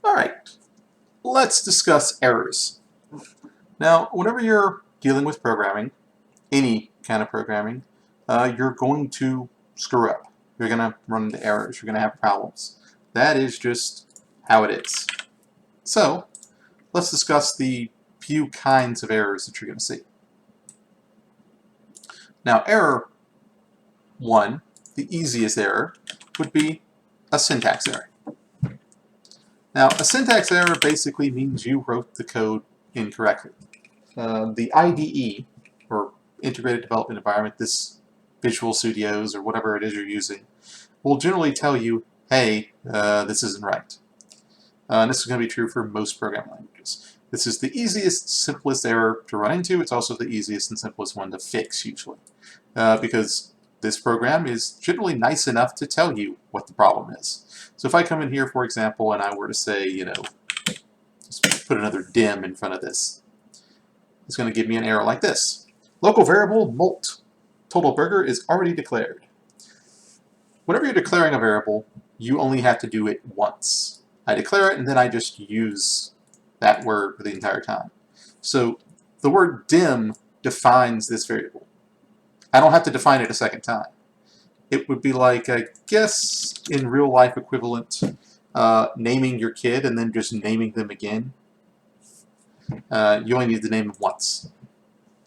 Alright, let's discuss errors. Now, whenever you're dealing with programming, any kind of programming, you're going to screw up. You're going to run into errors. You're going to have problems. That is just how it is. So, let's discuss the few kinds of errors that you're going to see. Now, error 1, the easiest error, would be a syntax error. Now, a syntax error basically means you wrote the code incorrectly. The IDE, or Integrated Development Environment, this Visual Studios or whatever it is you're using, will generally tell you, hey, this isn't right. And this is going to be true for most programming languages. This is the easiest, simplest error to run into. It's also the easiest and simplest one to fix, usually. Because this program is generally nice enough to tell you what the problem is. So if I come in here, for example, and I were to say, just put another dim in front of this, it's going to give me an error like this. Local variable molt total burger is already declared. Whenever you're declaring a variable, you only have to do it once. I declare it, and then I just use that word for the entire time. So the word dim defines this variable. I don't have to define it a second time. It would be like, I guess, in real life equivalent, naming your kid and then just naming them again. You only need to name them once.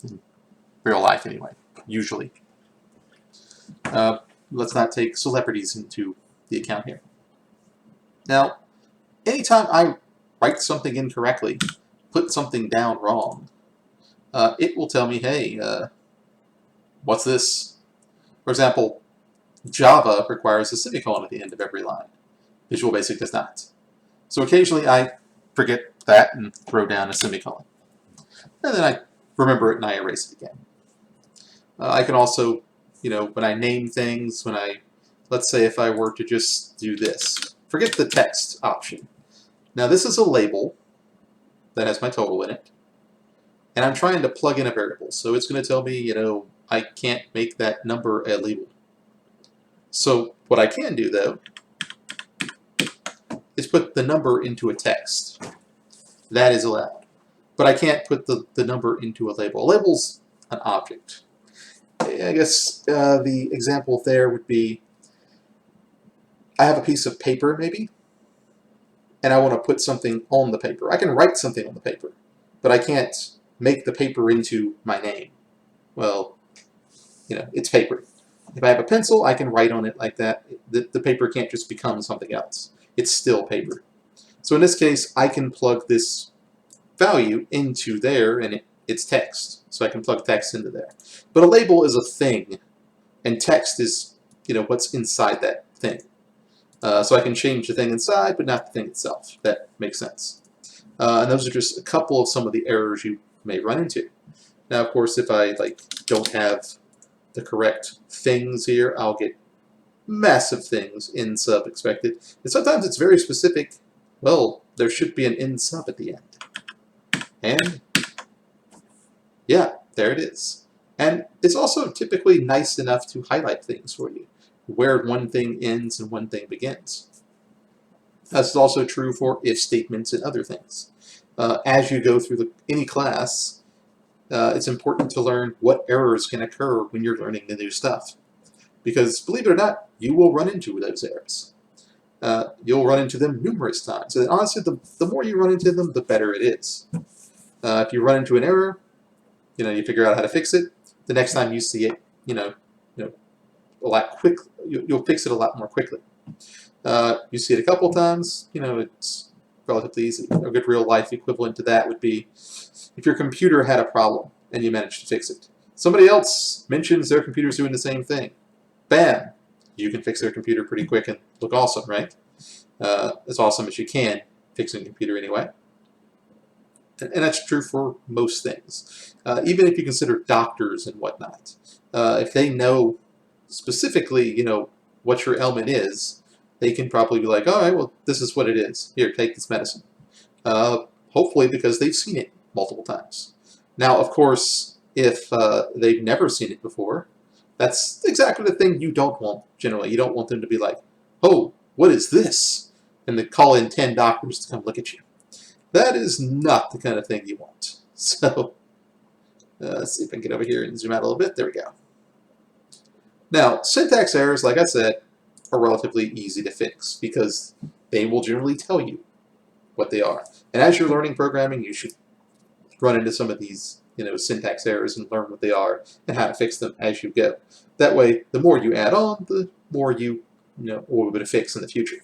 In real life, anyway, usually. Let's not take celebrities into the account here. Now, anytime I write something incorrectly, put something down wrong, it will tell me, hey, what's this? For example, Java requires a semicolon at the end of every line. Visual Basic does not. So occasionally I forget that and throw down a semicolon. And then I remember it and I erase it again. I can also, when I name things, let's say if I were to just do this, forget the text option. Now this is a label that has my total in it, and I'm trying to plug in a variable. So it's going to tell me, I can't make that number a label. So what I can do, though, is put the number into a text. That is allowed. But I can't put the number into a label. A label's an object. I guess the example there would be, I have a piece of paper, maybe, and I want to put something on the paper. I can write something on the paper, but I can't make the paper into my name. Well, it's paper. If I have a pencil, I can write on it like that. The paper can't just become something else. It's still paper. So in this case, I can plug this value into there, and it's text. So I can plug text into there. But a label is a thing, and text is what's inside that thing. So I can change the thing inside, but not the thing itself. That makes sense. And those are just a couple of some of the errors you may run into. Now, of course, if I don't have the correct things here, I'll get massive things in sub expected. And sometimes it's very specific. Well, there should be an in sub at the end. And yeah, there it is. And it's also typically nice enough to highlight things for you, where one thing ends and one thing begins. That's also true for if statements and other things. As you go through any class, it's important to learn what errors can occur when you're learning the new stuff. Because, believe it or not, you will run into those errors. You'll run into them numerous times. And honestly, the more you run into them, the better it is. If you run into an error, you figure out how to fix it. The next time you see it, a lot quick. You'll fix it a lot more quickly. You see it a couple times, it's relatively easy. A good real-life equivalent to that would be if your computer had a problem and you managed to fix it. Somebody else mentions their computer's doing the same thing. Bam! You can fix their computer pretty quick and look awesome, right? As awesome as you can, fixing a computer anyway. And that's true for most things. Even if you consider doctors and whatnot. If they know specifically, what your ailment is, they can probably be like, all right, well, this is what it is. Here, take this medicine. Hopefully because they've seen it multiple times. Now, of course, if they've never seen it before, that's exactly the thing you don't want, generally. You don't want them to be like, oh, what is this? and they call in 10 doctors to come look at you. That is not the kind of thing you want. So let's see if I can get over here and zoom out a little bit. There we go. Now, syntax errors, like I said, are relatively easy to fix because they will generally tell you what they are. And as you're learning programming, you should run into some of these, syntax errors and learn what they are and how to fix them as you go. That way, the more you add on, the more you will be able to fix in the future.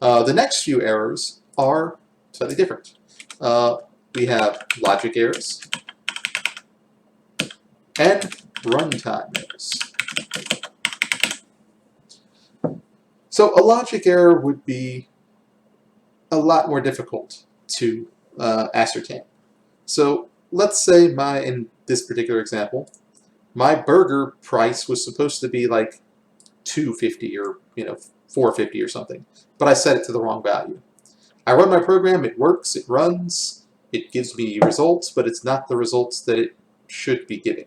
The next few errors are slightly different. We have logic errors and runtime errors. So a logic error would be a lot more difficult to ascertain. So let's say in this particular example, my burger price was supposed to be like $2.50 or $4.50 or something, but I set it to the wrong value. I run my program, it works, it runs, it gives me results, but it's not the results that it should be giving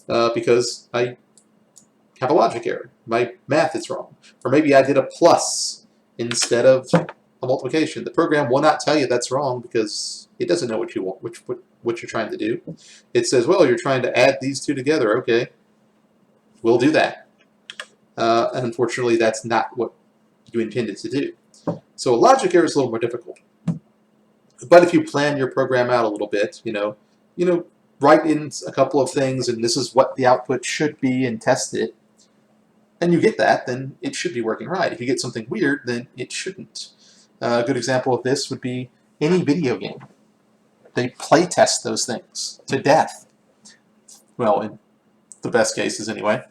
because I have a logic error. My math is wrong. Or maybe I did a plus instead of a multiplication. The program will not tell you that's wrong because it doesn't know what you want, what you're trying to do. It says, well, you're trying to add these two together. Okay, we'll do that. Unfortunately, that's not what you intended to do. So a logic error is a little more difficult. But if you plan your program out a little bit, write in a couple of things, and this is what the output should be, and test it, and you get that, then it should be working right. If you get something weird, then it shouldn't. A good example of this would be any video game. They play test those things to death. Well, in the best cases anyway.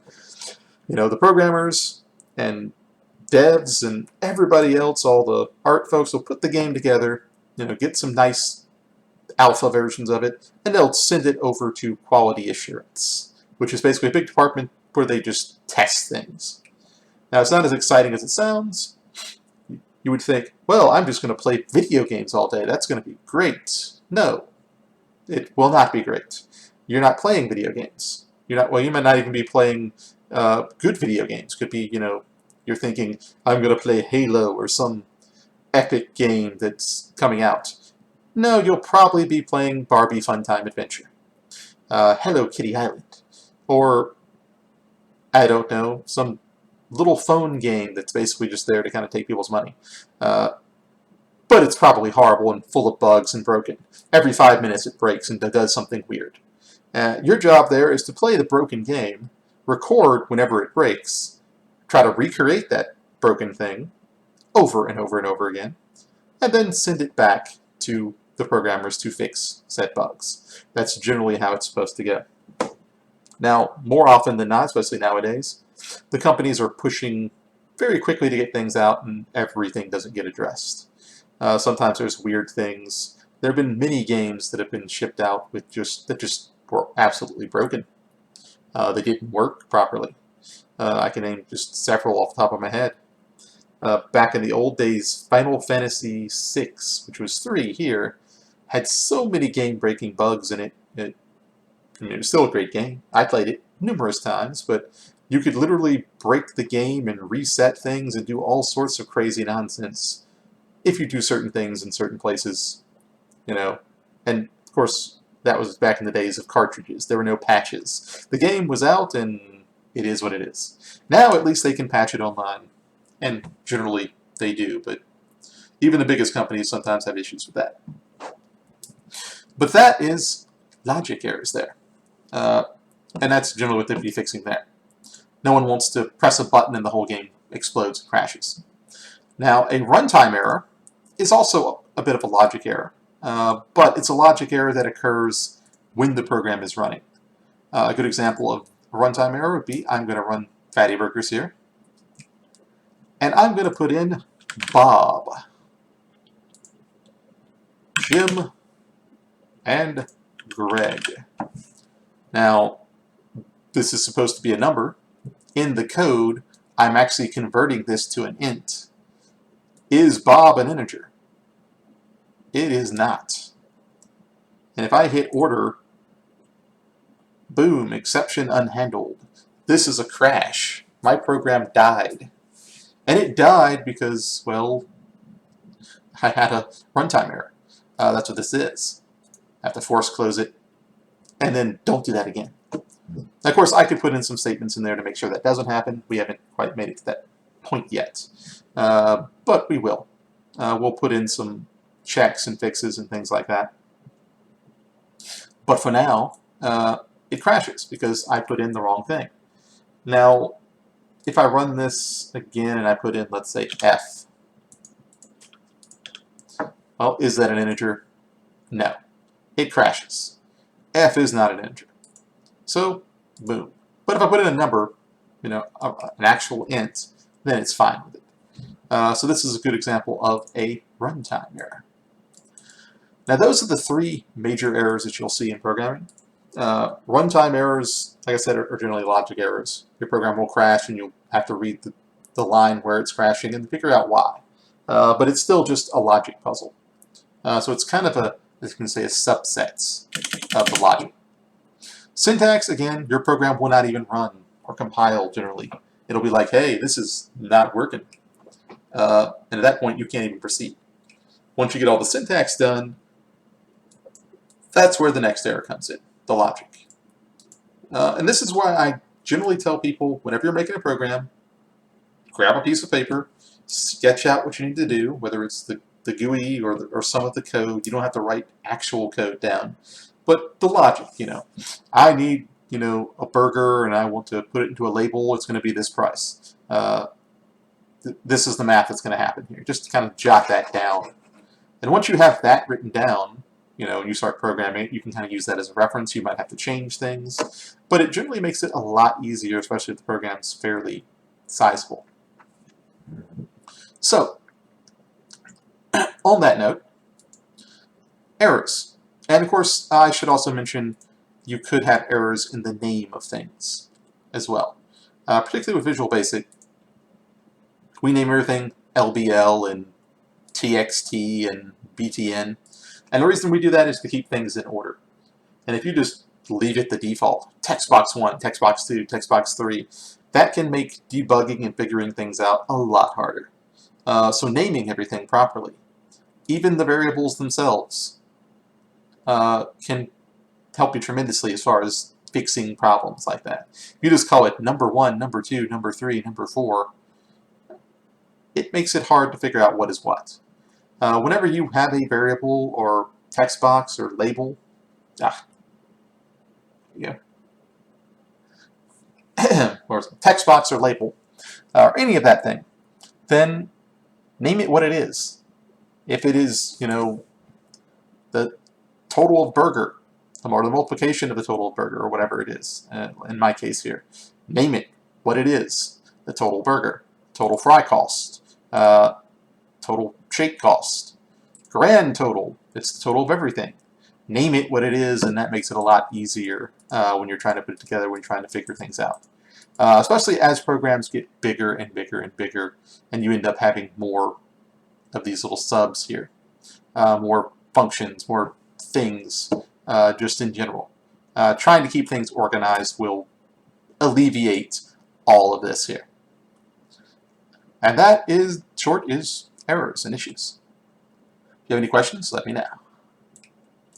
The programmers and devs and everybody else, all the art folks will put the game together, get some nice alpha versions of it, and they'll send it over to quality assurance, which is basically a big department where they just test things. Now, it's not as exciting as it sounds. You would think, well, I'm just going to play video games all day. That's going to be great. No, it will not be great. You're not playing video games. You might not even be playing good video games. Could be, you're thinking, I'm going to play Halo or some epic game that's coming out. No, you'll probably be playing Barbie Funtime Adventure. Hello Kitty Island. Or, I don't know, some little phone game that's basically just there to kind of take people's money. But it's probably horrible and full of bugs and broken. Every 5 minutes it breaks and does something weird. Your job there is to play the broken game, record whenever it breaks, try to recreate that broken thing over and over and over again, and then send it back to the programmers to fix said bugs. That's generally how it's supposed to go. Now, more often than not, especially nowadays, the companies are pushing very quickly to get things out and everything doesn't get addressed. Sometimes there's weird things. There have been many games that have been shipped out that just were absolutely broken. They didn't work properly. I can name just several off the top of my head. Back in the old days, Final Fantasy VI, which was 3 here, had so many game-breaking bugs in it. It was still a great game. I played it numerous times, but you could literally break the game and reset things and do all sorts of crazy nonsense if you do certain things in certain places, And, of course, that was back in the days of cartridges. There were no patches. The game was out, and it is what it is. Now, at least they can patch it online, and generally they do, but even the biggest companies sometimes have issues with that. But that is logic errors there. And that's generally what they'd be fixing there. No one wants to press a button and the whole game explodes and crashes. Now, a runtime error is also a bit of a logic error, but it's a logic error that occurs when the program is running. A good example of a runtime error would be, I'm going to run Fatty Burgers here, and I'm going to put in Bob, Jim, and Greg. Now, this is supposed to be a number. In the code, I'm actually converting this to an int. Is Bob an integer? It is not. And if I hit order, boom, exception unhandled. This is a crash. My program died. And it died because, well, I had a runtime error. That's what this is. I have to force close it, and then don't do that again. Now, of course, I could put in some statements in there to make sure that doesn't happen. We haven't quite made it to that point yet, but we will. We'll put in some checks and fixes and things like that. But for now, it crashes because I put in the wrong thing. Now, if I run this again and I put in, let's say, f, well, is that an integer? No. It crashes. F is not an integer. So, boom. But if I put in a number, an actual int, then it's fine with it. So this is a good example of a runtime error. Now those are the three major errors that you'll see in programming. Runtime errors, like I said, are generally logic errors. Your program will crash and you'll have to read the line where it's crashing and figure out why. But it's still just a logic puzzle. So it's kind of as you can say, a subset of the logic. Syntax, again, your program will not even run or compile generally. It'll be like, hey, this is not working. And at that point, you can't even proceed. Once you get all the syntax done, that's where the next error comes in, the logic. And this is why I generally tell people, whenever you're making a program, grab a piece of paper, sketch out what you need to do, whether it's the GUI or some of the code. You don't have to write actual code down. But the logic, I need, a burger and I want to put it into a label, it's going to be this price. This is the math that's going to happen here. Just kind of jot that down. And once you have that written down, and you start programming it, you can kind of use that as a reference. You might have to change things, but it generally makes it a lot easier, especially if the program's fairly sizable. So, on that note, errors. And of course, I should also mention you could have errors in the name of things as well. Particularly with Visual Basic, we name everything LBL and TXT and BTN. And the reason we do that is to keep things in order. And if you just leave it the default, text box 1, text box 2, text box 3, that can make debugging and figuring things out a lot harder. So naming everything properly, even the variables themselves, can help you tremendously as far as fixing problems like that. If you just call it number 1, number 2, number 3, number 4, it makes it hard to figure out what is what. Whenever you have a variable or text box or label, or text box or label, or any of that thing, then name it what it is. If it is, the total of burger, or the multiplication of the total of burger, or whatever it is, in my case here, name it what it is. The total burger, total fry cost, total shake cost, grand total, it's the total of everything. Name it what it is, and that makes it a lot easier when you're trying to put it together, when you're trying to figure things out. Especially as programs get bigger and bigger and bigger, and you end up having more of these little subs here. More functions, more things, just in general. Trying to keep things organized will alleviate all of this here. And that is, short, is errors and issues. If you have any questions, let me know.